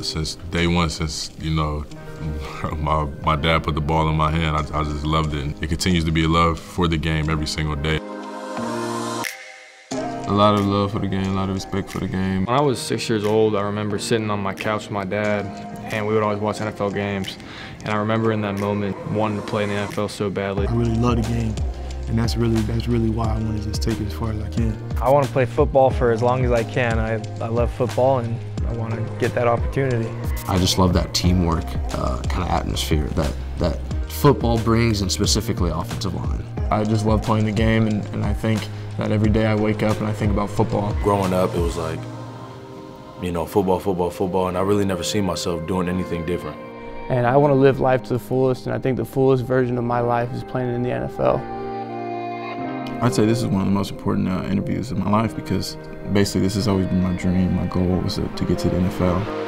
Since day one, since, you know, my dad put the ball in my hand, I just loved it. And it continues to be a love for the game every single day. A lot of love for the game, a lot of respect for the game. When I was 6 years old, I remember sitting on my couch with my dad, and we would always watch NFL games. And I remember in that moment wanting to play in the NFL so badly. I really love the game, and that's really why I want to just take it as far as I can. I want to play football for as long as I can. I love football, and I want to get that opportunity. I just love that teamwork kind of atmosphere that football brings, and specifically offensive line. I just love playing the game, and I think that every day I wake up and I think about football. Growing up, it was like, you know, football, football, football, and I really never seen myself doing anything different. And I want to live life to the fullest, and I think the fullest version of my life is playing in the NFL. I'd say this is one of the most important interviews of my life, because basically this has always been my dream, my goal was to get to the NFL.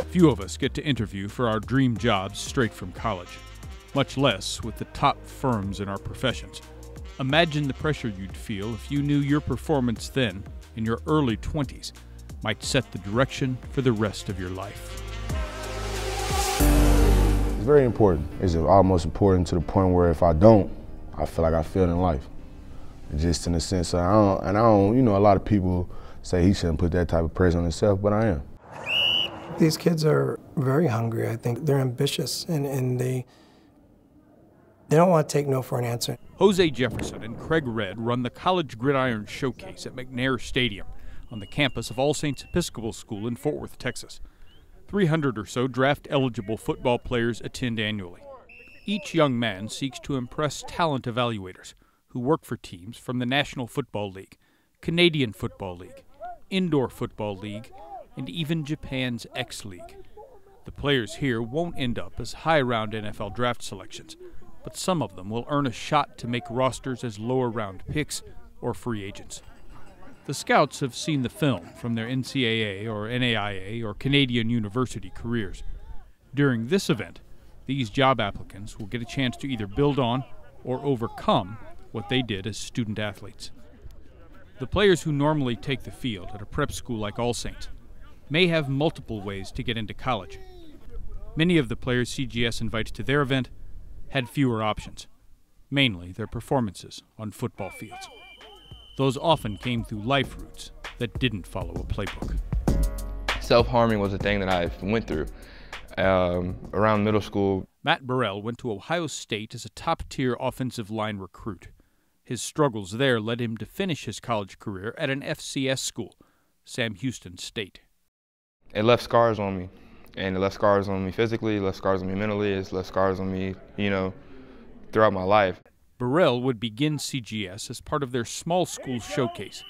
Few of us get to interview for our dream jobs straight from college, much less with the top firms in our professions. Imagine the pressure you'd feel if you knew your performance then, in your early 20s, might set the direction for the rest of your life. It's very important. It's almost important to the point where if I don't, I feel like I failed in life. Just in the sense of, I don't, you know, a lot of people say he shouldn't put that type of pressure on himself, but I am. These kids are very hungry. I think they're ambitious, and they don't want to take no for an answer. Jose Jefferson and Craig Redd run the College Gridiron Showcase at McNair Stadium on the campus of All Saints Episcopal School in Fort Worth, Texas. 300 or so draft-eligible football players attend annually. Each young man seeks to impress talent evaluators who work for teams from the National Football League, Canadian Football League, Indoor Football League, and even Japan's X-League. The players here won't end up as high-round NFL draft selections, but some of them will earn a shot to make rosters as lower-round picks or free agents. The scouts have seen the film from their NCAA or NAIA or Canadian university careers. During this event, these job applicants will get a chance to either build on or overcome what they did as student athletes. The players who normally take the field at a prep school like All Saints may have multiple ways to get into college. Many of the players CGS invites to their event had fewer options, mainly their performances on football fields. Those often came through life routes that didn't follow a playbook. Self-harming was a thing that I went through. Around middle school. Matt Burrell went to Ohio State as a top-tier offensive line recruit. His struggles there led him to finish his college career at an FCS school, Sam Houston State. It left scars on me, and it left scars on me physically, it left scars on me mentally, it's left scars on me, you know, throughout my life. Burrell would begin CGS as part of their small school showcase.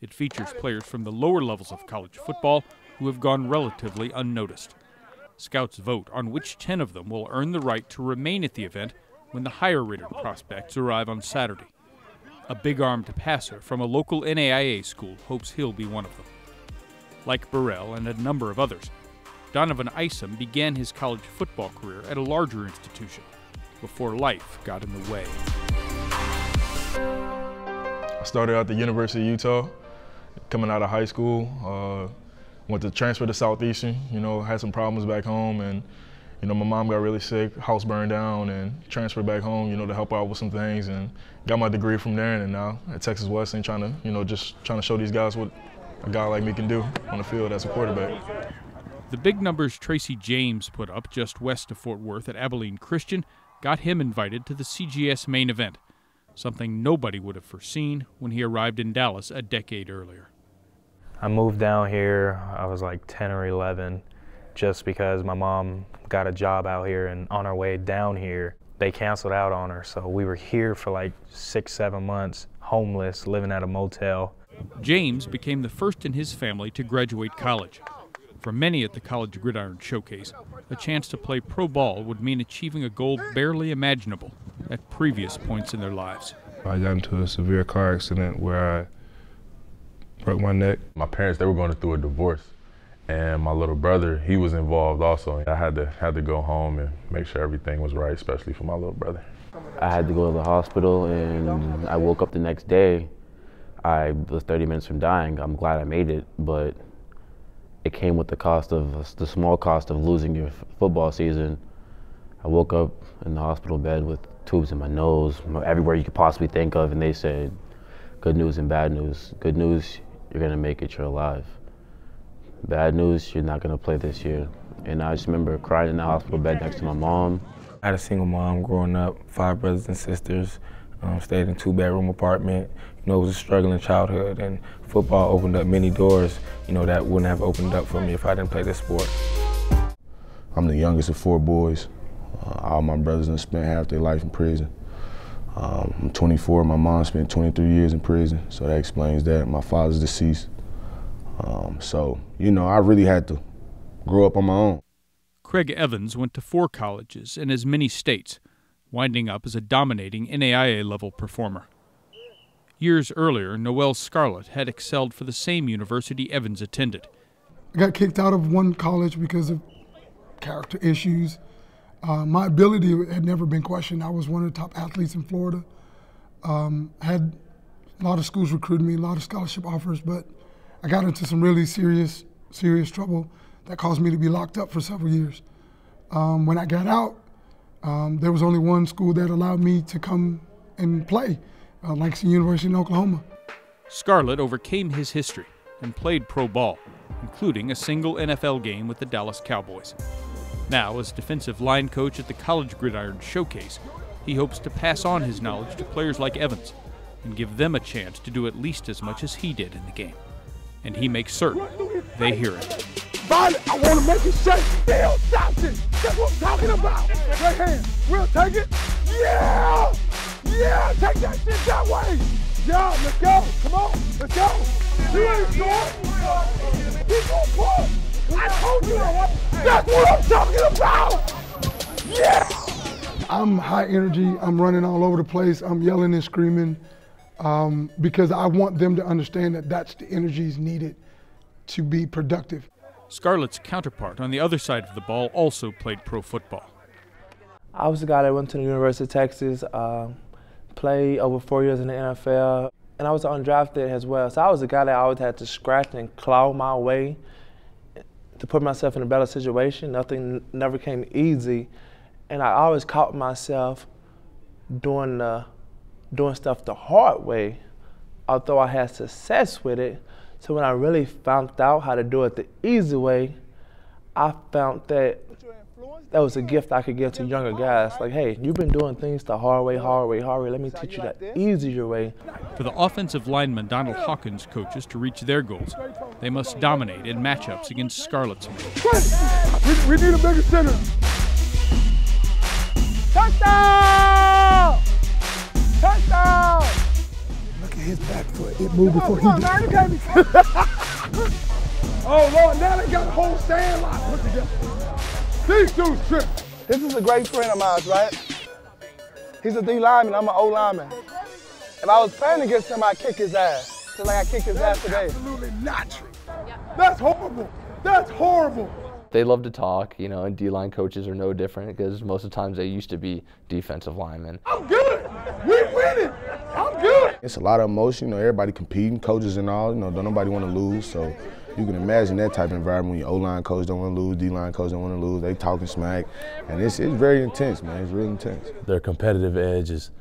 It features players from the lower levels of college football who have gone relatively unnoticed. Scouts vote on which 10 of them will earn the right to remain at the event when the higher-rated prospects arrive on Saturday. A big-armed passer from a local NAIA school hopes he'll be one of them. Like Burrell and a number of others, Donovan Isom began his college football career at a larger institution before life got in the way. I started at the University of Utah, coming out of high school. Went to transfer to Southeastern, you know, had some problems back home, and, you know, my mom got really sick, house burned down, and transferred back home, you know, to help out with some things, and got my degree from there, and now at Texas Wesleyan trying to, you know, just trying to show these guys what a guy like me can do on the field as a quarterback. The big numbers Tracy James put up just west of Fort Worth at Abilene Christian got him invited to the CGS main event, something nobody would have foreseen when he arrived in Dallas a decade earlier. I moved down here, I was like 10 or 11, just because my mom got a job out here, and on our way down here, they canceled out on her. So we were here for like 6-7 months, homeless, living at a motel. James became the first in his family to graduate college. For many at the College Gridiron Showcase, a chance to play pro ball would mean achieving a goal barely imaginable at previous points in their lives. I got into a severe car accident where I broke my neck. My parents, they were going through a divorce, and my little brother, he was involved also. I had to go home and make sure everything was right, especially for my little brother. I had to go to the hospital, and I woke up the next day. I was 30 minutes from dying. I'm glad I made it, but it came with the small cost of losing your football season. I woke up in the hospital bed with tubes in my nose, everywhere you could possibly think of, and they said, good news and bad news. Good news, you're gonna make it, you're alive. Bad news, you're not gonna play this year. And I just remember crying in the hospital bed next to my mom. I had a single mom growing up, 5 brothers and sisters, stayed in a 2-bedroom apartment. You know, it was a struggling childhood, and football opened up many doors, you know, that wouldn't have opened up for me if I didn't play this sport. I'm the youngest of 4 boys. All my brothers have spent half their life in prison. I'm 24, my mom spent 23 years in prison, so that explains that. My father's deceased. So, you know, I really had to grow up on my own. Craig Evans went to 4 colleges in as many states, winding up as a dominating NAIA-level performer. Years earlier, Noel Scarlett had excelled for the same university Evans attended. I got kicked out of one college because of character issues. My ability had never been questioned. I was one of the top athletes in Florida. Had a lot of schools recruiting me, a lot of scholarship offers, but I got into some really serious trouble that caused me to be locked up for several years. When I got out, there was only one school that allowed me to come and play, Langston University in Oklahoma. Scarlett overcame his history and played pro ball, including a single NFL game with the Dallas Cowboys. Now, as defensive line coach at the College Gridiron Showcase, he hopes to pass on his knowledge to players like Evans and give them a chance to do at least as much as he did in the game. And he makes certain they hear it. Body, I want to make it shake. Still Johnson. That's what I'm talking about. Right hand. We'll take it. Yeah! Yeah! Take that shit that way. Yeah, let's go. Come on. Let's go. You ain't sure. Keep on push. I told you that. That's what I'm talking about. Yeah! I'm high energy. I'm running all over the place. I'm yelling and screaming because I want them to understand that that's the energies needed to be productive. Scarlett's counterpart on the other side of the ball also played pro football. I was the guy that went to the University of Texas, played over 4 years in the NFL, and I was undrafted as well. So I was the guy that I always had to scratch and claw my way to put myself in a better situation. Nothing never came easy, and I always caught myself doing stuff the hard way, although I had success with it. So when I really found out how to do it the easy way, I found that was a gift I could give to younger guys. Like, hey, you've been doing things the hard way. Let me teach you the easier way. For the offensive lineman Donald Hawkins coaches to reach their goals, they must dominate in matchups against Scarlett's men. We need a bigger center. Touchdown! Touchdown! Look at his back foot. It moved before he did. Oh, Lord, now they got the whole stand locked. Put together. These dudes trip. This is a great friend of mine, right? He's a D lineman, I'm an O lineman. If I was playing against him, I'd kick his ass. Just like I kicked his ass today. Absolutely not true. That's horrible. That's horrible. They love to talk, you know, and D-line coaches are no different because most of the times they used to be defensive linemen. I'm good. We winning. I'm good. It's a lot of emotion, you know, everybody competing, coaches and all, you know, don't nobody want to lose, so you can imagine that type of environment when your O-line coach don't want to lose, D-line coach don't want to lose, they talking smack, and it's very intense, man, it's really intense. Their competitive edge is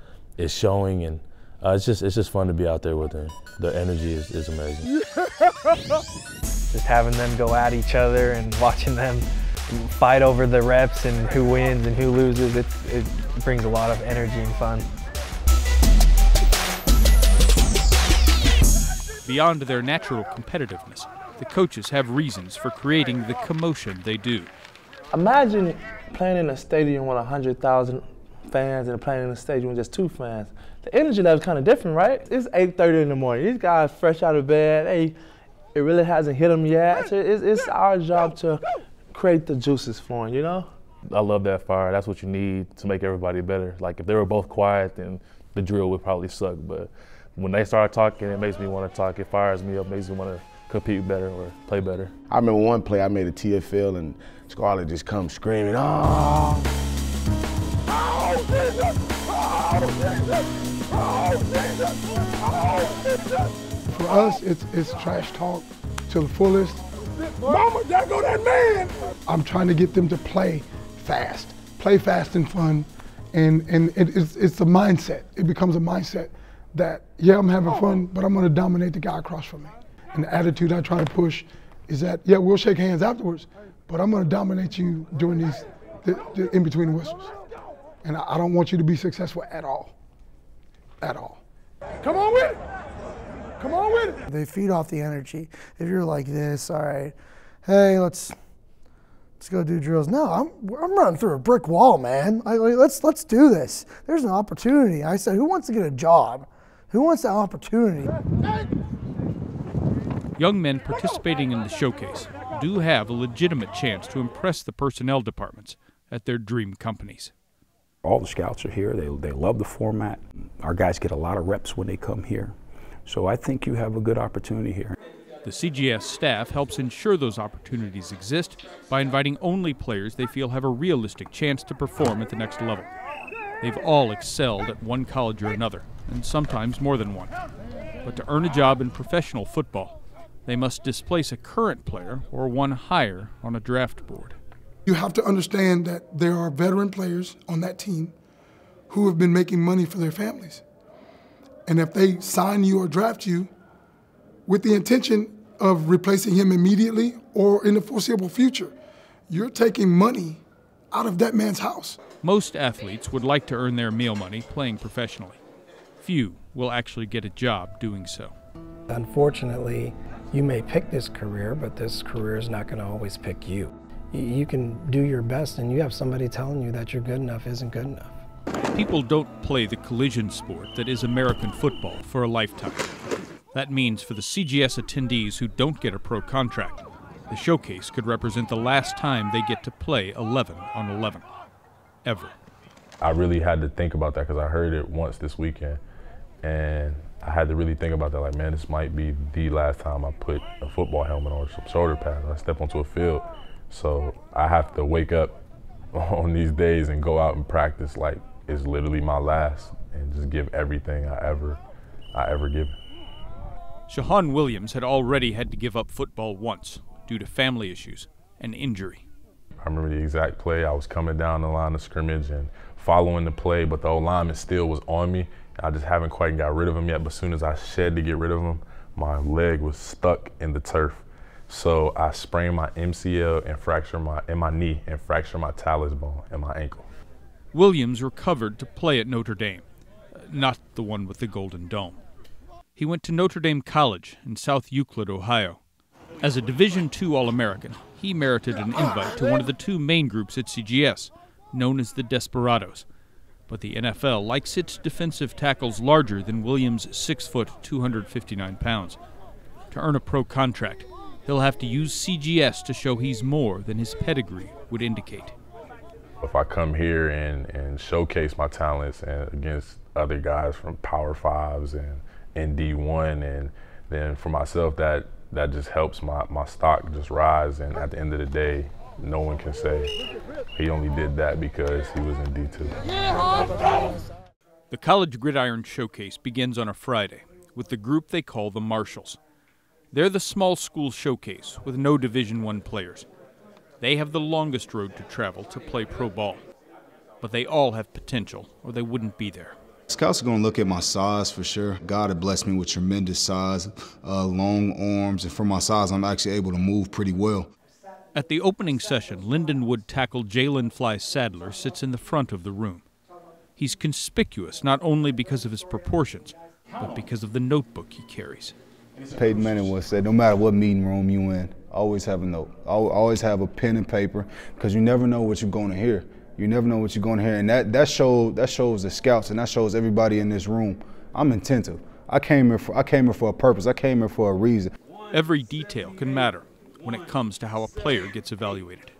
showing, and it's just fun to be out there with them. Their energy is amazing. Just having them go at each other and watching them fight over the reps and who wins and who loses, it brings a lot of energy and fun. Beyond their natural competitiveness, the coaches have reasons for creating the commotion they do. Imagine playing in a stadium with 100,000 fans and playing in a stadium with just 2 fans. The energy level is kind of different, right? It's 8:30 in the morning. These guys fresh out of bed. It really hasn't hit them yet. So it's our job to create the juices flowing, you know? I love that fire. That's what you need to make everybody better. Like, if they were both quiet, then the drill would probably suck. But when they start talking, it makes me want to talk. It fires me up, makes me want to compete better or play better. I remember one play I made a TFL and Scarlett just comes screaming, oh! Oh, Jesus! Oh! For us, it's trash talk to the fullest. Mama, there go that man! I'm trying to get them to play fast and fun, and it's a mindset. It becomes a mindset that, yeah, I'm having fun, but I'm gonna dominate the guy across from me. And the attitude I try to push is that, yeah, we'll shake hands afterwards, but I'm gonna dominate you during these, in between the whistles. And I don't want you to be successful at all, at all. Come on with it. Come on with it. They feed off the energy. If you're like this, all right, hey, let's go do drills. No, I'm running through a brick wall, man. Let's do this. There's an opportunity. I said, who wants to get a job? Who wants that opportunity? Young men participating in the showcase do have a legitimate chance to impress the personnel departments at their dream companies. All the scouts are here. They love the format. Our guys get a lot of reps when they come here. So I think you have a good opportunity here. The CGS staff helps ensure those opportunities exist by inviting only players they feel have a realistic chance to perform at the next level. They've all excelled at one college or another, and sometimes more than one. But to earn a job in professional football, they must displace a current player or one higher on a draft board. You have to understand that there are veteran players on that team who have been making money for their families. And if they sign you or draft you with the intention of replacing him immediately or in the foreseeable future, you're taking money out of that man's house. Most athletes would like to earn their meal money playing professionally. Few will actually get a job doing so. Unfortunately, you may pick this career, but this career is not going to always pick you. You can do your best, and you have somebody telling you that you're good enough isn't good enough. People don't play the collision sport that is American football for a lifetime. That means for the CGS attendees who don't get a pro contract, the showcase could represent the last time they get to play 11 on 11, ever. I really had to think about that because I heard it once this weekend, and I had to really think about that, like, man, this might be the last time I put a football helmet or some shoulder pads. I step onto a field. So I have to wake up on these days and go out and practice like it's literally my last and just give everything I ever give. Shahan Williams had already had to give up football once due to family issues and injury. I remember the exact play. I was coming down the line of scrimmage and following the play, but the old lineman still was on me. I just haven't quite got rid of him yet, but as soon as I shed to get rid of him, my leg was stuck in the turf. So I sprained my MCL and fractured my knee and fractured my talus bone and my ankle. Williams recovered to play at Notre Dame, not the one with the Golden Dome. He went to Notre Dame College in South Euclid, Ohio. As a Division II All-American, he merited an invite to one of the two main groups at CGS, known as the Desperados. But the NFL likes its defensive tackles larger than Williams' 6 foot, 259 pounds. To earn a pro contract, he'll have to use CGS to show he's more than his pedigree would indicate. If I come here and showcase my talents and against other guys from Power 5s and D1, and then for myself, that just helps my stock just rise. And at the end of the day, no one can say he only did that because he was in D2. The College Gridiron Showcase begins on a Friday with the group they call the Marshals. They're the small school showcase with no Division I players. They have the longest road to travel to play pro ball. But they all have potential, or they wouldn't be there. Scouts are going to look at my size for sure. God had blessed me with tremendous size, long arms, and for my size, I'm actually able to move pretty well. At the opening session, Lindenwood tackle Jaylen Flye-Sadler sits in the front of the room. He's conspicuous not only because of his proportions, but because of the notebook he carries. Peyton Manning once said, no matter what meeting room you in, always have a note. Always have a pen and paper, because you never know what you're going to hear. You never know what you're going to hear, and that shows the scouts, and that shows everybody in this room. I'm attentive. I came here for a purpose. I came here for a reason. Every detail can matter when it comes to how a player gets evaluated.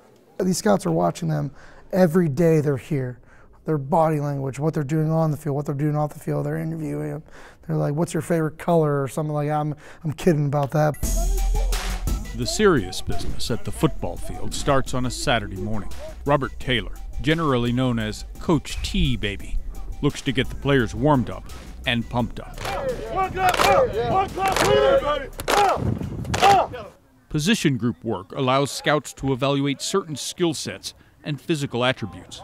These scouts are watching them every day. They're here. Their body language, what they're doing on the field, what they're doing off the field. They're interviewing them. They're like, "What's your favorite color?" or something like that. I'm kidding about that. The serious business at the football field starts on a Saturday morning. Robert Taylor, generally known as Coach T Baby, looks to get the players warmed up and pumped up. Position group work allows scouts to evaluate certain skill sets and physical attributes,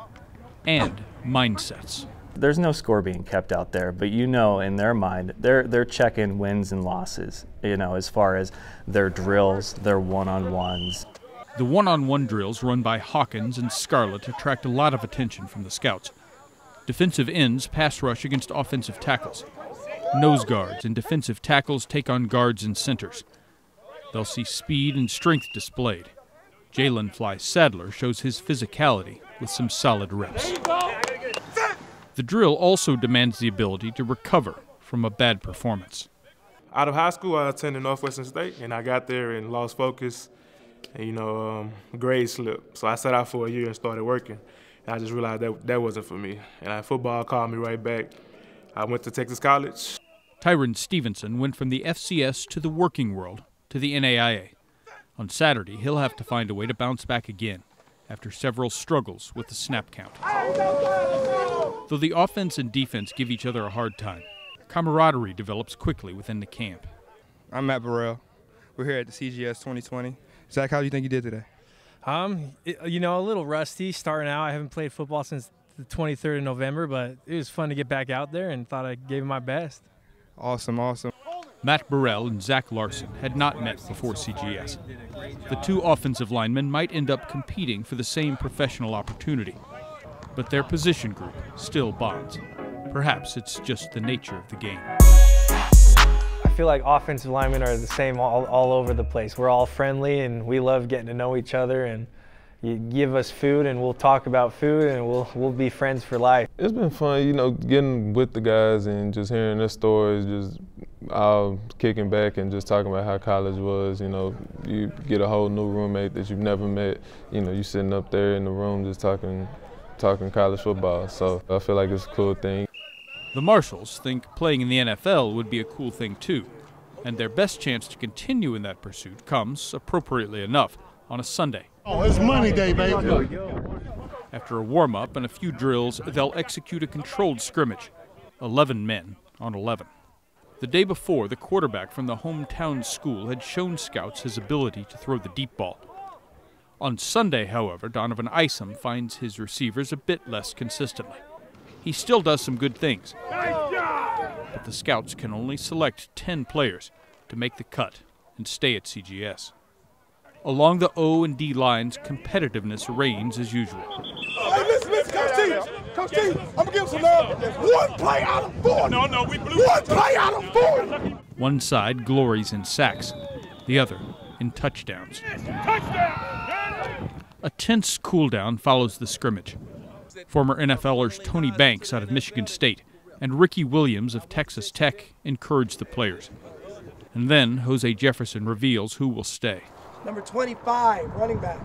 and mindsets. There's no score being kept out there, but you know in their mind, they're checking wins and losses, you know, as far as their drills, their one-on-ones. The one-on-one drills run by Hawkins and Scarlett attract a lot of attention from the scouts. Defensive ends pass rush against offensive tackles. Nose guards and defensive tackles take on guards and centers. They'll see speed and strength displayed. Jaylen Flye-Sadler shows his physicality with some solid reps. The drill also demands the ability to recover from a bad performance. Out of high school, I attended Northwestern State, and I got there and lost focus, and grades slipped. So I sat out for a year and started working. And I just realized that wasn't for me. And football called me right back. I went to Texas College. Tyron Stevenson went from the FCS to the working world to the NAIA. On Saturday, he'll have to find a way to bounce back again after several struggles with the snap count. Though the offense and defense give each other a hard time, camaraderie develops quickly within the camp. I'm Matt Burrell. We're here at the CGS 2020. Zach, how do you think you did today? A little rusty starting out. I haven't played football since the 23rd of November, but it was fun to get back out there and thought I gave it my best. Awesome, awesome. Matt Burrell and Zach Larson had not met before CGS. The two offensive linemen might end up competing for the same professional opportunity, but their position group still bonds. Perhaps it's just the nature of the game. I feel like offensive linemen are the same all over the place. We're all friendly and we love getting to know each other, and you give us food and we'll talk about food and we'll be friends for life. It's been fun, getting with the guys and just hearing their stories, just all kicking back and just talking about how college was. You get a whole new roommate that you've never met. You sitting up there in the room just talking college football. So I feel like it's a cool thing. The Marshalls think playing in the NFL would be a cool thing too, and their best chance to continue in that pursuit comes, appropriately enough, on a Sunday. Oh, it's money day, baby. After a warm-up and a few drills, they'll execute a controlled scrimmage, 11 men on 11. The day before, the quarterback from the hometown school had shown scouts his ability to throw the deep ball. On Sunday, however, Donovan Isom finds his receivers a bit less consistently. He still does some good things, but the scouts can only select 10 players to make the cut and stay at CGS. Along the O and D lines, competitiveness reigns as usual. Hey, listen, Coach T, I'm going to give some love. One play out of 4. No, we blew. One play out of 4. One side glories in sacks, the other in touchdowns. A tense cool-down follows the scrimmage. Former NFLers Tony Banks out of Michigan State and Ricky Williams of Texas Tech encourage the players. And then Jose Jefferson reveals who will stay. Number 25, running back.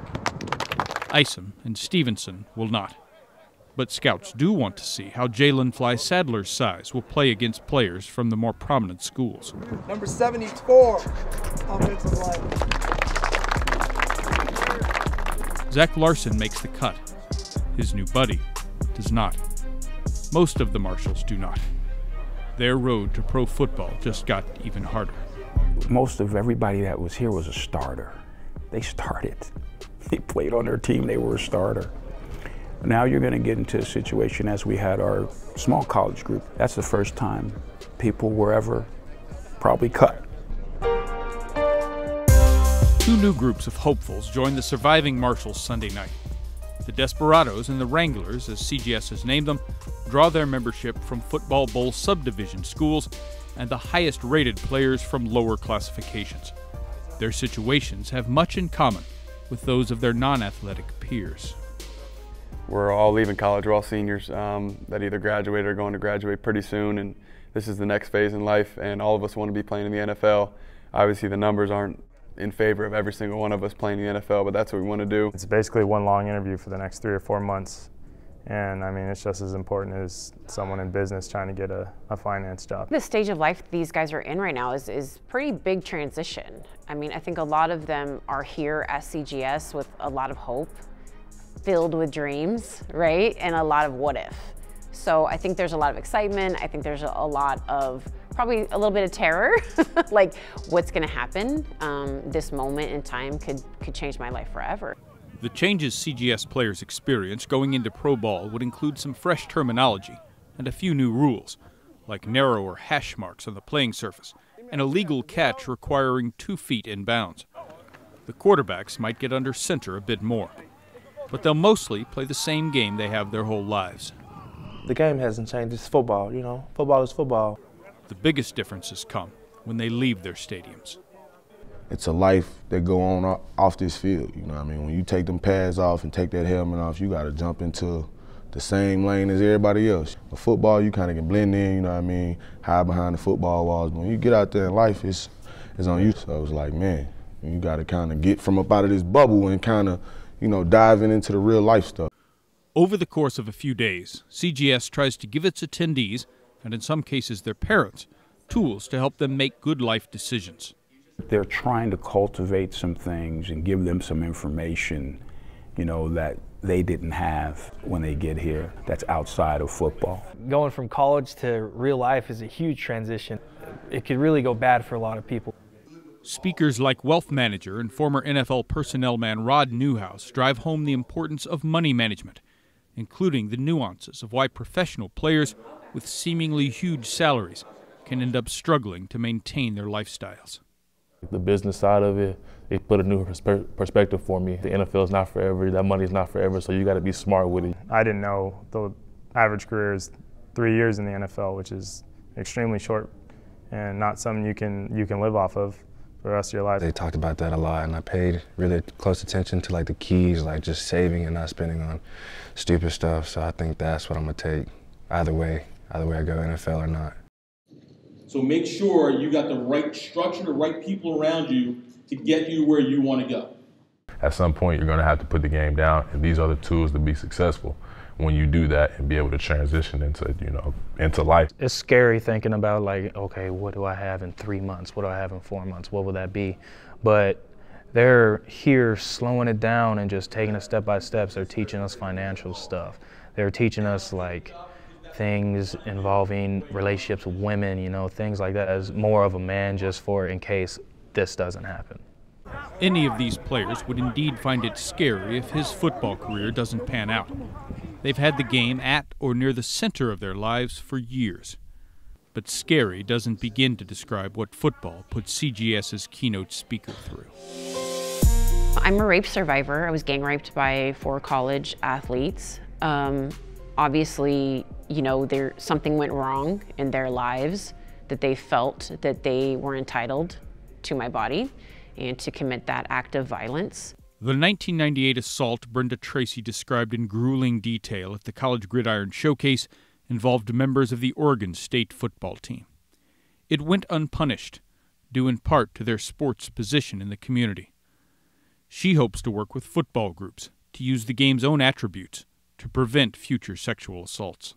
Isom and Stevenson will not. But scouts do want to see how Jaylen Flye-Sadler's size will play against players from the more prominent schools. Number 74, offensive line. Zach Larson makes the cut. His new buddy does not. Most of the Marshalls do not. Their road to pro football just got even harder. Most of everybody that was here was a starter. They started. They played on their team, they were a starter. Now you're going to get into a situation as we had our small college group. That's the first time people were ever probably cut. Two new groups of hopefuls join the surviving Marshalls Sunday night. The Desperados and the Wranglers, as CGS has named them, draw their membership from Football Bowl subdivision schools and the highest-rated players from lower classifications. Their situations have much in common with those of their non-athletic peers. We're all leaving college. We're all seniors that either graduate or going to graduate pretty soon, and this is the next phase in life, and all of us want to be playing in the NFL. Obviously, the numbers aren't in favor of every single one of us playing in the NFL, but that's what we want to do. It's basically one long interview for the next 3 or 4 months. And I mean, it's just as important as someone in business trying to get a finance job. The stage of life these guys are in right now is pretty big transition. I mean, I think a lot of them are here at CGS with a lot of hope, filled with dreams, right? And a lot of what if. So I think there's a lot of excitement. I think there's a lot of, probably a little bit of terror, like what's gonna happen. This moment in time could change my life forever. The changes CGS players experience going into pro ball would include some fresh terminology and a few new rules, like narrower hash marks on the playing surface and a legal catch requiring 2 feet in bounds. The quarterbacks might get under center a bit more, but they'll mostly play the same game they have their whole lives. The game hasn't changed. It's football, you know. Football is football. The biggest differences come when they leave their stadiums. It's a life that go on off this field, you know what I mean? When you take them pads off and take that helmet off, you got to jump into the same lane as everybody else. But football, you kind of can blend in, you know what I mean, hide behind the football walls. But when you get out there in life, it's on you. So it was like, man, you got to kind of get from up out of this bubble and kind of, you know, diving into the real life stuff. Over the course of a few days, CGS tries to give its attendees, and in some cases their parents, tools to help them make good life decisions. They're trying to cultivate some things and give them some information, you know, that they didn't have when they get here, that's outside of football. Going from college to real life is a huge transition. It could really go bad for a lot of people. Speakers like wealth manager and former NFL personnel man Rod Newhouse drive home the importance of money management, including the nuances of why professional players with seemingly huge salaries can end up struggling to maintain their lifestyles. The business side of it, it put a new perspective for me. The NFL is not forever, that money is not forever, so you got to be smart with it. I didn't know the average career is 3 years in the NFL, which is extremely short and not something you can live off of for the rest of your life. They talked about that a lot, and I paid really close attention to like the keys, like just saving and not spending on stupid stuff. So I think that's what I'm gonna take either way I go NFL or not. So make sure you got the right structure, the right people around you to get you where you want to go. At some point, you're going to have to put the game down, and these are the tools to be successful when you do that and be able to transition into, you know, into life. It's scary thinking about like, okay, what do I have in 3 months? What do I have in 4 months? What will that be? But they're here slowing it down and just taking it step by steps. They're teaching us financial stuff. They're teaching us like things involving relationships with women, you know, things like that, as more of a man just for in case this doesn't happen. Any of these players would indeed find it scary if his football career doesn't pan out. They've had the game at or near the center of their lives for years. But scary doesn't begin to describe what football put CGS's keynote speaker through. I'm a rape survivor. I was gang raped by 4 college athletes. Obviously, you know, something went wrong in their lives, that they felt that they were entitled to my body and to commit that act of violence. The 1998 assault Brenda Tracy described in grueling detail at the College Gridiron Showcase involved members of the Oregon State football team. It went unpunished, due in part to their sports position in the community. She hopes to work with football groups to use the game's own attributes to prevent future sexual assaults.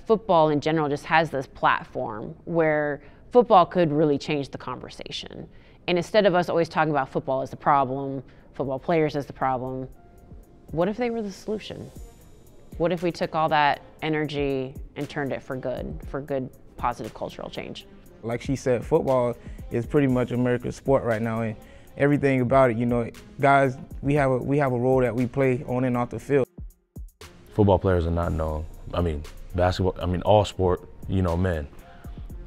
Football in general just has this platform where football could really change the conversation. And instead of us always talking about football as the problem, football players as the problem, what if they were the solution? What if we took all that energy and turned it for good, positive cultural change? Like she said, football is pretty much America's sport right now, and everything about it, you know, guys, we have a role that we play on and off the field. Football players are not known, basketball, all sport, you know, men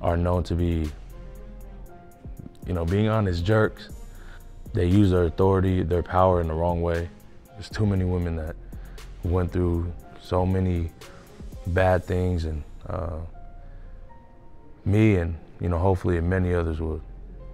are known to be, you know, being honest jerks. They use their authority, their power in the wrong way. There's too many women that went through so many bad things, and me and, you know, hopefully many others will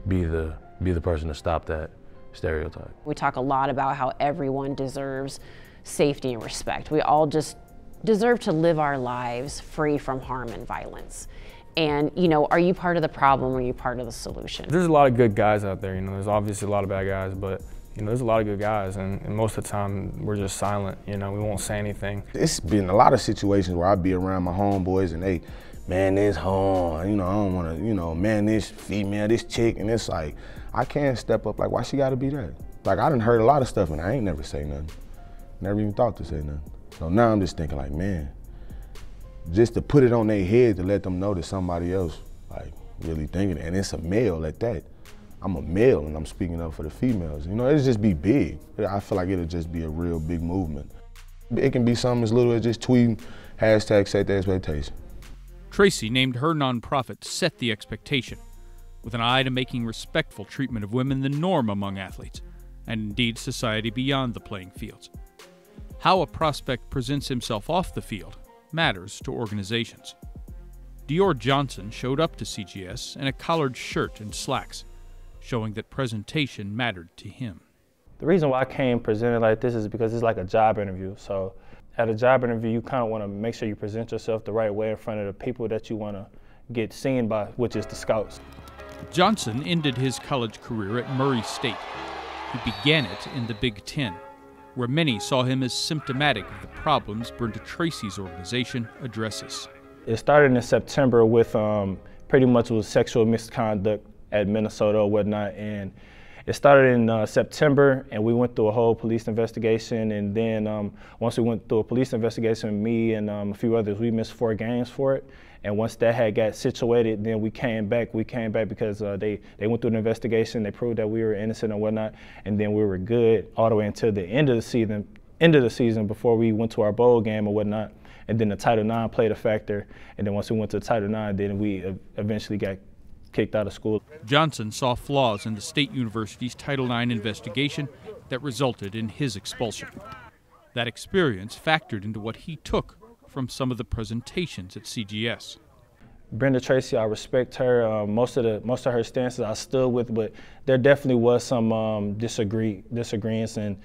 be the person to stop that stereotype. We talk a lot about how everyone deserves safety and respect. We all just deserve to live our lives free from harm and violence. And, you know, are you part of the problem or are you part of the solution? There's a lot of good guys out there, you know, there's obviously a lot of bad guys, but, you know, there's a lot of good guys, and most of the time we're just silent, you know, we won't say anything. It's been a lot of situations where I be around my homeboys and they, man, this home, you know, I don't want to, you know, man, this female, this chick, and it's like, I can't step up, like, why she gotta be that? Like, I done heard a lot of stuff and I ain't never say nothing. Never even thought to say nothing. So now I'm just thinking like, man, just to put it on their head to let them know that somebody else like really thinking it. And it's a male at that. I'm a male and I'm speaking up for the females. You know, it'll just be big. I feel like it'll just be a real big movement. It can be something as little as just tweeting, hashtag set the expectation. Tracy named her nonprofit Set the Expectation, with an eye to making respectful treatment of women the norm among athletes, and indeed society beyond the playing fields. How a prospect presents himself off the field matters to organizations. Dior Johnson showed up to CGS in a collared shirt and slacks, showing that presentation mattered to him. The reason why I came presented like this is because it's like a job interview. So at a job interview, you kind of want to make sure you present yourself the right way in front of the people that you want to get seen by, which is the scouts. Johnson ended his college career at Murray State. He began it in the Big Ten, where many saw him as symptomatic of the problems Brenda Tracy's organization addresses. It started in September with pretty much with sexual misconduct at Minnesota or whatnot, and it started in September, and we went through a whole police investigation, and then once we went through a police investigation, me and a few others, we missed 4 games for it. And once that had got situated, then we came back. We came back because they went through an investigation. They proved that we were innocent and whatnot, and then we were good all the way until the end of the season before we went to our bowl game or whatnot. And then the Title IX played a factor. And then once we went to Title IX, then we eventually got kicked out of school. Johnson saw flaws in the state university's Title IX investigation that resulted in his expulsion. That experience factored into what he took from some of the presentations at CGS. Brenda Tracy, I respect her. Most of her stances I stood with, but there definitely was some disagreements and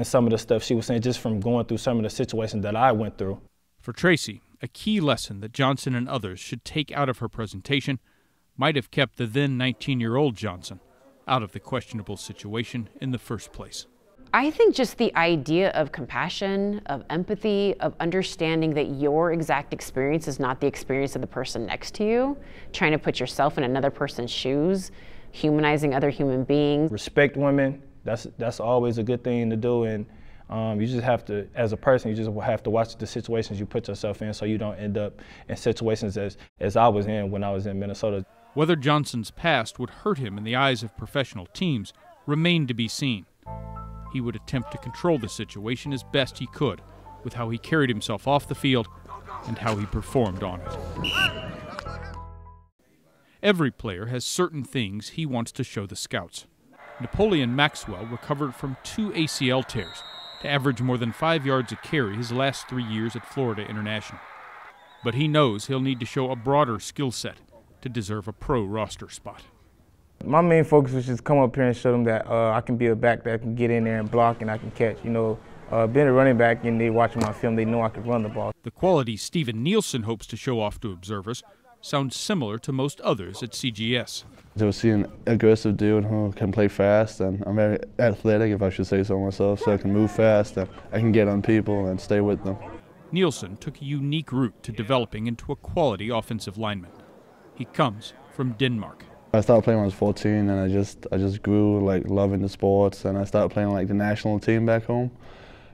some of the stuff she was saying just from going through some of the situations that I went through. For Tracy, a key lesson that Johnson and others should take out of her presentation might have kept the then 19-year-old Johnson out of the questionable situation in the first place. I think just the idea of compassion, of empathy, of understanding that your exact experience is not the experience of the person next to you, trying to put yourself in another person's shoes, humanizing other human beings. Respect women, that's always a good thing to do, and you just have to, as a person, you just have to watch the situations you put yourself in so you don't end up in situations as I was in when I was in Minnesota. Whether Johnson's past would hurt him in the eyes of professional teams remained to be seen. He would attempt to control the situation as best he could with how he carried himself off the field and how he performed on it. Every player has certain things he wants to show the scouts. Napoleon Maxwell recovered from 2 ACL tears to average more than 5 yards a carry his last 3 years at Florida International. But he knows he'll need to show a broader skill set to deserve a pro roster spot. My main focus was just come up here and show them that I can be a back that can get in there and block and I can catch. You know, being a running back and they watching my film, they know I can run the ball. The quality Steven Nielsen hopes to show off to observers sounds similar to most others at CGS. To see an aggressive dude who can play fast, and I'm very athletic, if I should say so myself, so I can move fast and I can get on people and stay with them. Nielsen took a unique route to developing into a quality offensive lineman. He comes from Denmark. I started playing when I was 14, and I just grew like loving the sports, and I started playing like the national team back home.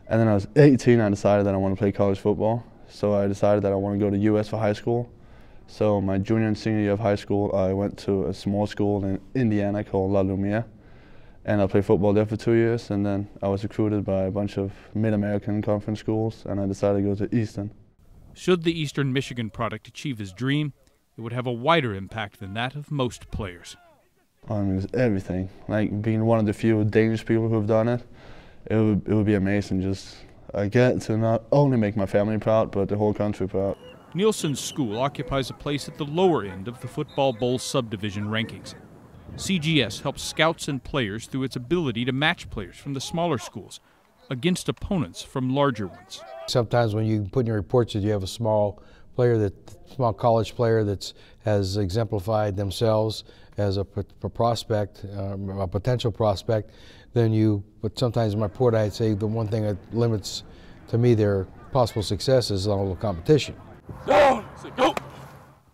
And then I was 18, I decided that I want to play college football. So I decided that I want to go to US for high school. So my junior and senior year of high school, I went to a small school in Indiana called La Lumiere, and I played football there for 2 years. And then I was recruited by a bunch of Mid-American conference schools, and I decided to go to Eastern. Should the Eastern Michigan product achieve his dream, it would have a wider impact than that of most players. I mean, it's everything. Like being one of the few Danish people who have done it, it would be amazing. Just I get to not only make my family proud, but the whole country proud. Nielsen's school occupies a place at the lower end of the Football Bowl subdivision rankings. CGS helps scouts and players through its ability to match players from the smaller schools against opponents from larger ones. Sometimes when you put in your reports that you have a small college player that has exemplified themselves as a prospect, a potential prospect, then but sometimes in my report I'd say the one thing that limits to me their possible success is all the competition. Go!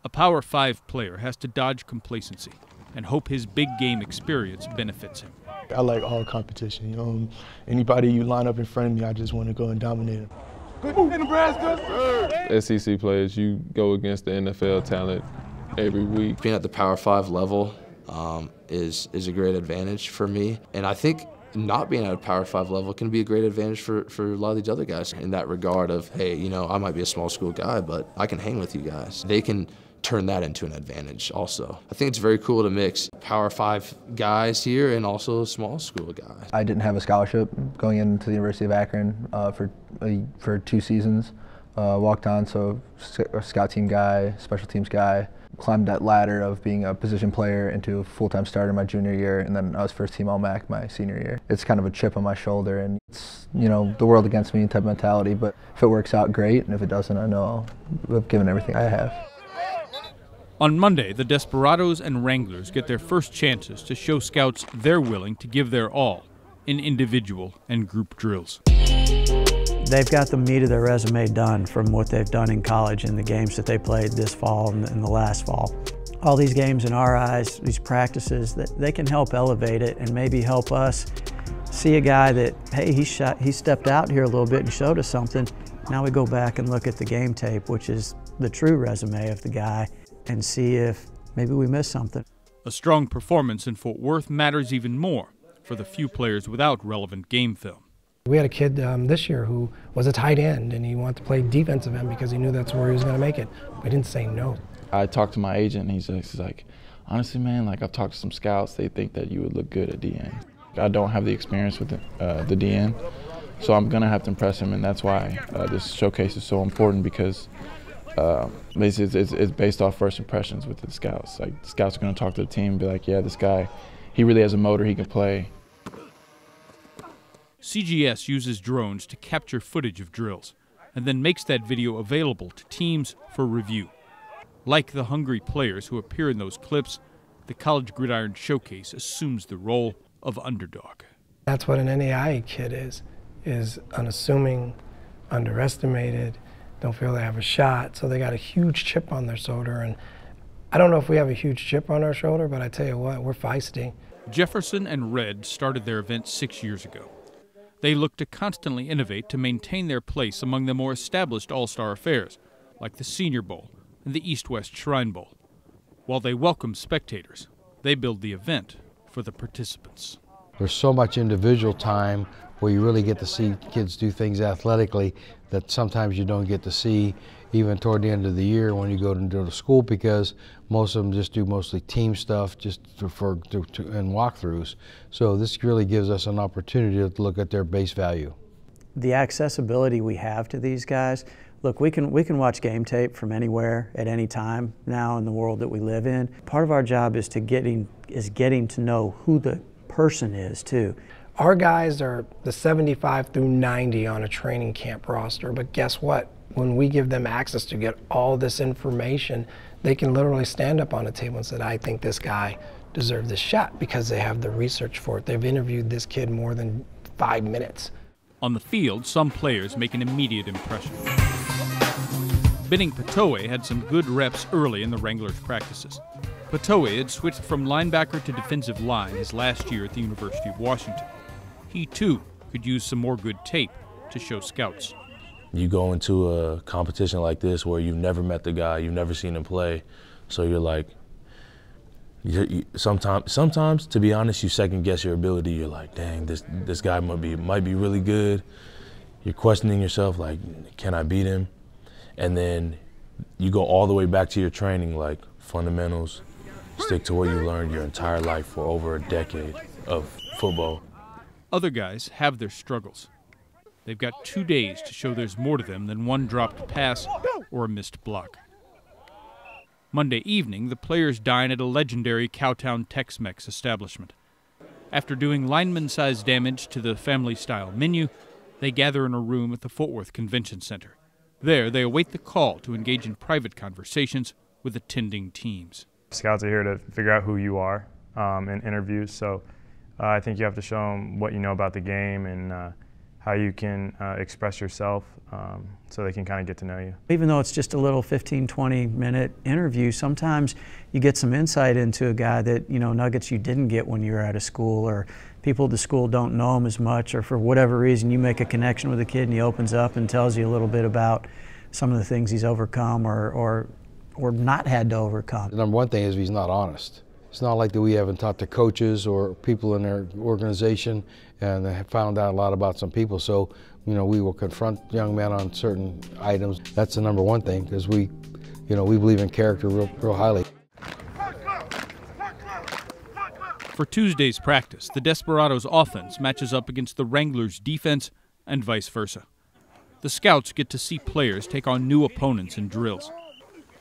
A Power 5 player has to dodge complacency and hope his big game experience benefits him. I like all competition. Anybody you line up in front of me, I just want to go and dominate them. In Nebraska. SEC players, you go against the NFL talent every week. Being at the Power 5 level is a great advantage for me, and I think not being at a Power 5 level can be a great advantage for a lot of these other guys in that regard of, hey, you know, I might be a small school guy, but I can hang with you guys. They can turn that into an advantage also. I think it's very cool to mix Power 5 guys here and also small school guys. I didn't have a scholarship going into the University of Akron for 2 seasons. Walked on, so a scout team guy, special teams guy. Climbed that ladder of being a position player into a full-time starter my junior year, and then I was first team All-MAC my senior year. It's kind of a chip on my shoulder, and it's, you know, the world against me type of mentality, but if it works out, great, and if it doesn't, I know I've given everything I have. On Monday, the Desperados and Wranglers get their first chances to show scouts they're willing to give their all in individual and group drills. They've got the meat of their resume done from what they've done in college and the games that they played this fall and the last fall. All these games in our eyes, these practices, that they can help elevate it and maybe help us see a guy that, hey, he stepped out here a little bit and showed us something. Now we go back and look at the game tape, which is the true resume of the guy, and see if maybe we missed something. A strong performance in Fort Worth matters even more for the few players without relevant game film. We had a kid this year who was a tight end, and he wanted to play defensive end because he knew that's where he was going to make it. We didn't say no. I talked to my agent, and he's like, honestly, man, like I've talked to some scouts, they think that you would look good at DN. I don't have the experience with the DN, so I'm going to have to impress him, and that's why this showcase is so important, because it's based off first impressions with the scouts. Like, the scouts are going to talk to the team and be like, yeah, this guy, he really has a motor, he can play. CGS uses drones to capture footage of drills and then makes that video available to teams for review. Like the hungry players who appear in those clips, the College Gridiron Showcase assumes the role of underdog. That's what an NAIA kid is unassuming, underestimated, don't feel they have a shot, so they got a huge chip on their shoulder. And I don't know if we have a huge chip on our shoulder, but I tell you what, we're feisty. Jefferson and Red started their event 6 years ago. They look to constantly innovate to maintain their place among the more established all-star affairs, like the Senior Bowl and the East-West Shrine Bowl. While they welcome spectators, they build the event for the participants. There's so much individual time where you really get to see kids do things athletically that sometimes you don't get to see even toward the end of the year when you go to school, because most of them just do mostly team stuff just and walkthroughs. So this really gives us an opportunity to look at their base value. The accessibility we have to these guys, look, we can watch game tape from anywhere at any time now in the world that we live in. Part of our job is getting to know who the person is too. Our guys are the 75 through 90 on a training camp roster, but guess what? When we give them access to get all this information, they can literally stand up on a table and say, I think this guy deserved this shot, because they have the research for it. They've interviewed this kid more than 5 minutes. On the field, some players make an immediate impression. Benning Potoa'e had some good reps early in the Wranglers' practices. Potoa'e had switched from linebacker to defensive line his last year at the University of Washington. He, too, could use some more good tape to show scouts. You go into a competition like this where you've never met the guy, you've never seen him play, so you're like, sometimes, to be honest, you second guess your ability. You're like, dang, this guy might be really good. You're questioning yourself, like, can I beat him? And then you go all the way back to your training, like fundamentals, stick to what you learned your entire life for over a decade of football. Other guys have their struggles. They've got 2 days to show there's more to them than one dropped pass or a missed block. Monday evening, the players dine at a legendary Cowtown Tex-Mex establishment. After doing lineman-sized damage to the family-style menu, they gather in a room at the Fort Worth Convention Center. There, they await the call to engage in private conversations with attending teams. Scouts are here to figure out who you are in interviews, so I think you have to show them what you know about the game and how you can express yourself so they can kind of get to know you. Even though it's just a little 15, 20-minute interview, sometimes you get some insight into a guy that, you know, nuggets you didn't get when you were out of school, or people at the school don't know him as much, or for whatever reason you make a connection with a kid and he opens up and tells you a little bit about some of the things he's overcome or not had to overcome. The number one thing is he's not honest. It's not like that we haven't talked to coaches or people in their organization and they found out a lot about some people. So, we will confront young men on certain items. That's the number one thing, because we believe in character real highly. For Tuesday's practice, the Desperados offense matches up against the Wranglers defense and vice versa. The Scouts get to see players take on new opponents in drills.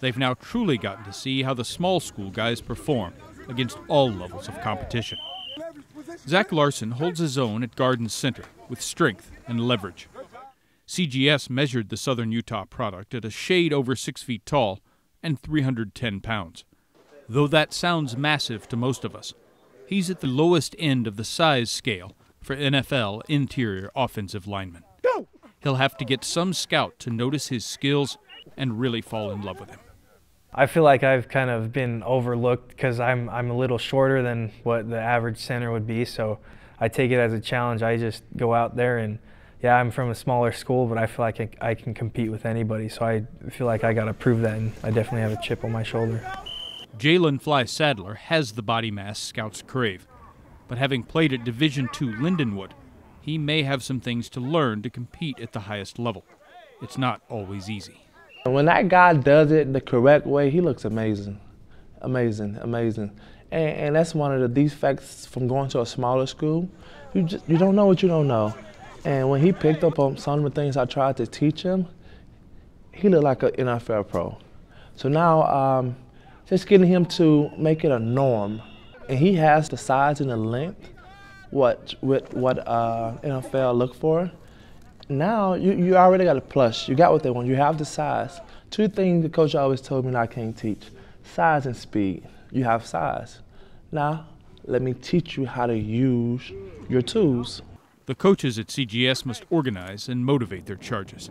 They've now truly gotten to see how the small school guys perform against all levels of competition. Zach Larson holds his own at Garden Center with strength and leverage. CGS measured the Southern Utah product at a shade over 6 feet tall and 310 pounds. Though that sounds massive to most of us, he's at the lowest end of the size scale for NFL interior offensive linemen. He'll have to get some scout to notice his skills and really fall in love with him. I feel like I've kind of been overlooked because I'm a little shorter than what the average center would be, so I take it as a challenge. I just go out there and, yeah, I'm from a smaller school, but I feel like I can compete with anybody, so I feel like I got to prove that, and I definitely have a chip on my shoulder. Jaylen Flye-Sadler has the body mass scouts crave, but having played at Division II Lindenwood, he may have some things to learn to compete at the highest level. It's not always easy. When that guy does it the correct way, he looks amazing, amazing, amazing. And that's one of the defects from going to a smaller school. You don't know what you don't know. And when he picked up on some of the things I tried to teach him, he looked like an NFL pro. So now, just getting him to make it a norm. And he has the size and the length, what NFL look for. Now, you already got a plus. You got what they want. You have the size. Two things the coach always told me that I can't teach: size and speed. You have size. Now, let me teach you how to use your tools. The coaches at CGS must organize and motivate their charges.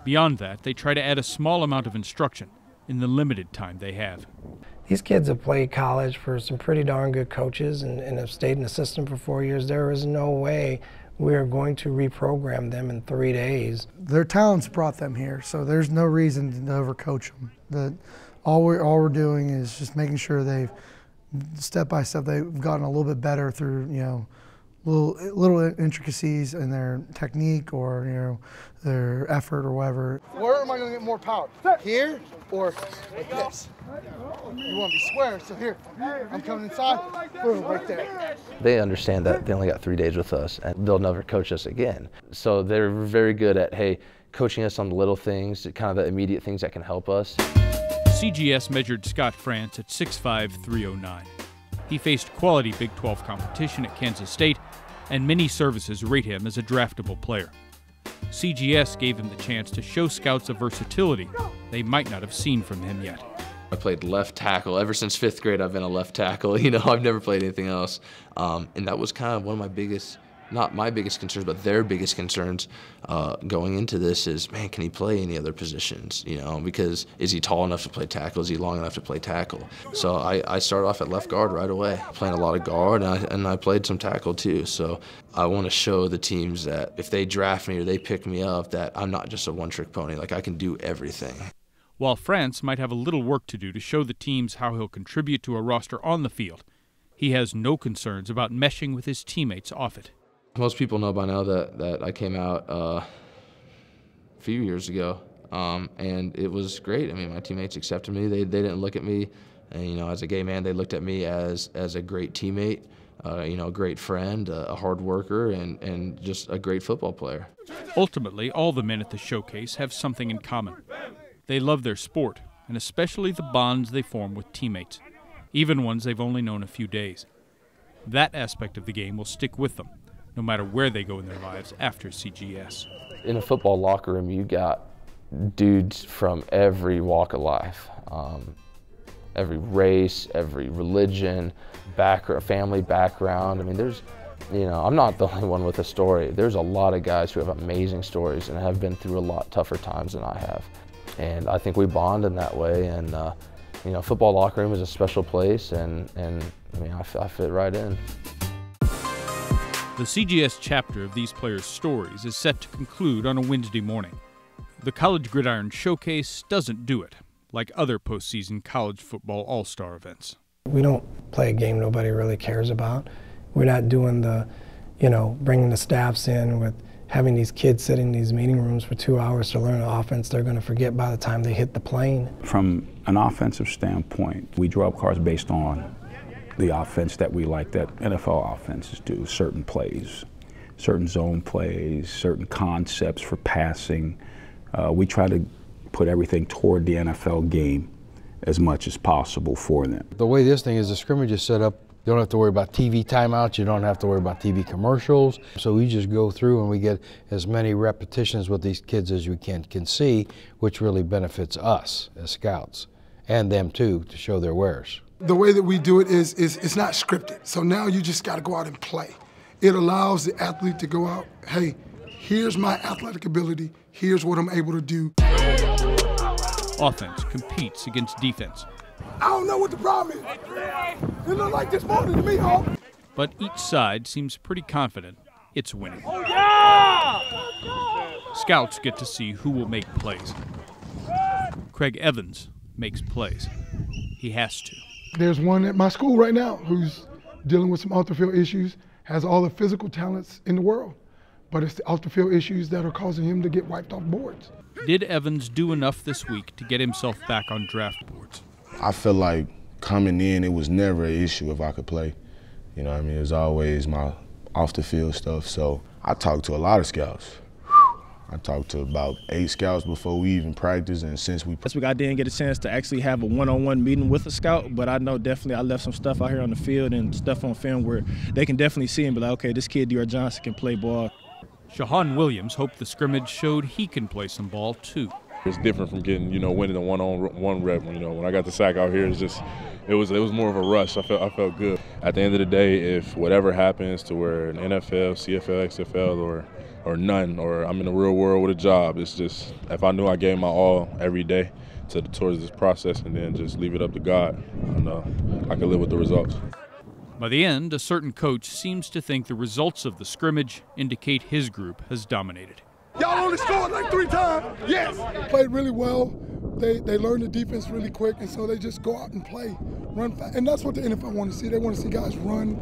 Beyond that, they try to add a small amount of instruction in the limited time they have. These kids have played college for some pretty darn good coaches and have stayed in the system for 4 years. There is no way we're going to reprogram them in 3 days. Their talents brought them here, so there's no reason to overcoach them. All we're doing is just making sure they've, step by step, they've gotten a little bit better through, little intricacies in their technique or, their effort or whatever. Where am I going to get more power? Here or like this? You want to be square, so here. I'm coming inside, boom, right there. They understand that they only got 3 days with us and they'll never coach us again. So they're very good at, hey, coaching us on the little things, kind of the immediate things that can help us. CGS measured Scott France at 6'5", 309. He faced quality Big 12 competition at Kansas State, and many services rate him as a draftable player. CGS gave him the chance to show scouts a versatility they might not have seen from him yet. I played left tackle. Ever since 5th grade, I've been a left tackle. I've never played anything else. And that was kind of one of my biggest, not my biggest concerns, but their biggest concerns going into this is, man, can he play any other positions? Because is he tall enough to play tackle? Is he long enough to play tackle? So I started off at left guard right away, playing a lot of guard, and I played some tackle too. So I want to show the teams that if they draft me or they pick me up, that I'm not just a one-trick pony. Like, I can do everything. While France might have a little work to do to show the teams how he'll contribute to a roster on the field, he has no concerns about meshing with his teammates off it. Most people know by now that I came out a few years ago, and it was great. I mean, my teammates accepted me. They didn't look at me, and, as a gay man, they looked at me as a great teammate, a great friend, a hard worker, and just a great football player. Ultimately, all the men at the showcase have something in common. They love their sport, and especially the bonds they form with teammates, even ones they've only known a few days. That aspect of the game will stick with them, no matter where they go in their lives after CGS. In a football locker room, you got dudes from every walk of life, every race, every religion, family background. I mean, I'm not the only one with a story. There's a lot of guys who have amazing stories and have been through a lot tougher times than I have. And I think we bond in that way. And, football locker room is a special place, and I mean, I fit right in. The CGS chapter of these players' stories is set to conclude on a Wednesday morning. The College Gridiron Showcase doesn't do it, like other postseason college football all-star events. We don't play a game nobody really cares about. We're not doing the, bringing the staffs in with having these kids sit in these meeting rooms for 2 hours to learn an offense they're going to forget by the time they hit the plane. From an offensive standpoint, we draw up cards based on the offense that we like that NFL offenses do, certain plays, certain zone plays, certain concepts for passing. We try to put everything toward the NFL game as much as possible for them. The way this thing is, the scrimmage is set up, you don't have to worry about TV timeouts, you don't have to worry about TV commercials. So we just go through and we get as many repetitions with these kids as we can see, which really benefits us as scouts, and them too, to show their wares. The way that we do it is it's not scripted. So now you just got to go out and play. It allows the athlete to go out, hey, here's my athletic ability, here's what I'm able to do. Offense competes against defense. I don't know what the problem is. It look like this morning to me, Hawk. But each side seems pretty confident it's winning. Oh, yeah! Scouts get to see who will make plays. Craig Evans makes plays. He has to. There's one at my school right now who's dealing with some off-the-field issues, has all the physical talents in the world, but it's the off-the-field issues that are causing him to get wiped off boards. Did Evans do enough this week to get himself back on draft boards? I feel like coming in, it was never an issue if I could play. You know what I mean? It was always my off-the-field stuff. So I talked to a lot of scouts. I talked to about 8 scouts before we even practiced, and since we... This week I didn't get a chance to actually have a one-on-one meeting with a scout, but I know definitely I left some stuff out here on the field and stuff on film where they can definitely see and be like, okay, this kid Dior Johnson can play ball. Shahan Williams hoped the scrimmage showed he can play some ball too. It's different from getting, winning a one-on-one rep. When I got the sack out here, it was more of a rush. I felt good. At the end of the day, if whatever happens to where an NFL, CFL, XFL, or none, or I'm in the real world with a job, it's just if I knew I gave my all every day towards this process and then just leave it up to God, I know I can live with the results. By the end, a certain coach seems to think the results of the scrimmage indicate his group has dominated. Y'all only scored like 3 times. Yes. Played really well. They learn the defense really quick, and so they just go out and play, run fast. And that's what the NFL want to see. They want to see guys run,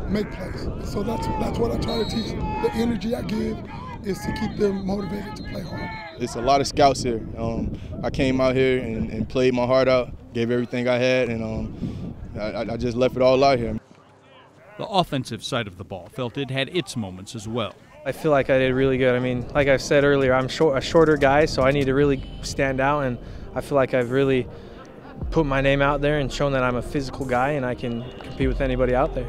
make plays. So that's what I try to teach them. The energy I give is to keep them motivated to play hard. It's a lot of scouts here. I came out here and played my heart out, gave everything I had, and I just left it all out here. The offensive side of the ball felt it had its moments as well. I feel like I did really good. I mean, like I said earlier, I'm a shorter guy, so I need to really stand out, and I feel like I've really put my name out there and shown that I'm a physical guy and I can compete with anybody out there.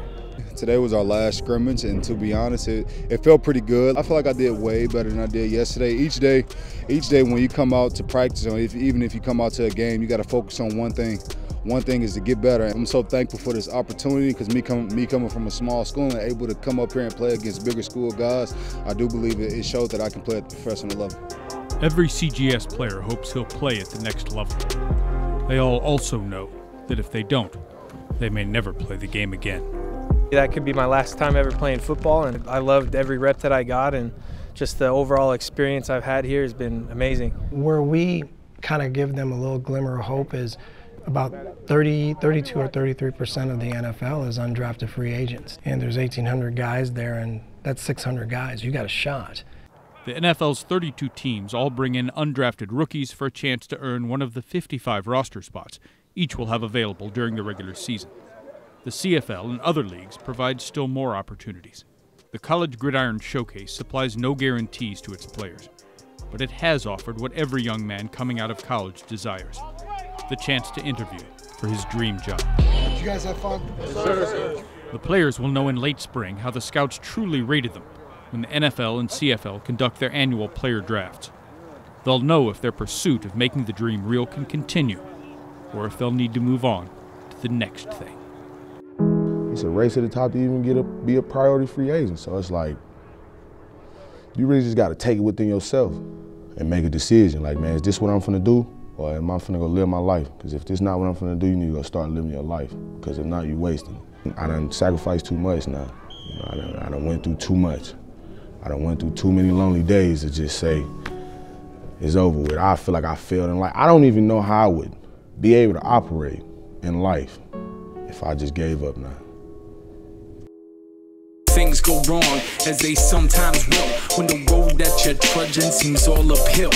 Today was our last scrimmage, and to be honest, it felt pretty good. I feel like I did way better than I did yesterday. Each day when you come out to practice, or even if you come out to a game, you got to focus on one thing. One thing is to get better. I'm so thankful for this opportunity because me coming from a small school and able to come up here and play against bigger school guys, I do believe it showed that I can play at the professional level. Every CGS player hopes he'll play at the next level. They all also know that if they don't, they may never play the game again. That could be my last time ever playing football, and I loved every rep that I got, and just the overall experience I've had here has been amazing. Where we kind of give them a little glimmer of hope is about 32 or 33% of the NFL is undrafted free agents. And there's 1,800 guys there, and that's 600 guys. You got a shot. The NFL's 32 teams all bring in undrafted rookies for a chance to earn one of the 55 roster spots each will have available during the regular season. The CFL and other leagues provide still more opportunities. The College Gridiron Showcase supplies no guarantees to its players, but it has offered what every young man coming out of college desires: the chance to interview for his dream job. Did you guys have fun? Yes, sir. The players will know in late spring how the scouts truly rated them when the NFL and CFL conduct their annual player drafts. They'll know if their pursuit of making the dream real can continue, or if they'll need to move on to the next thing. It's a race to the top to even be a priority free agent. So it's like, you really just got to take it within yourself and make a decision. Like, man, is this what I'm finna do? Or am I finna go live my life? Because if this not what I'm finna do, you need to go start living your life. Because if not, you wasting it. I done sacrificed too much now. I done went through too much. I done went through too many lonely days to just say it's over with. I feel like I failed in life. I don't even know how I would be able to operate in life if I just gave up now. Things go wrong, as they sometimes will, when the road that you're trudging seems all uphill,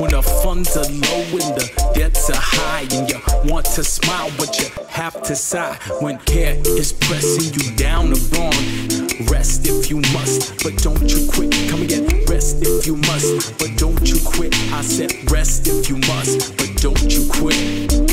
when the funds are low and the debts are high, and you want to smile but you have to sigh, when care is pressing you down the wrong. Rest if you must, but don't you quit. Come again, rest if you must, but don't you quit. I said rest if you must, but don't you quit.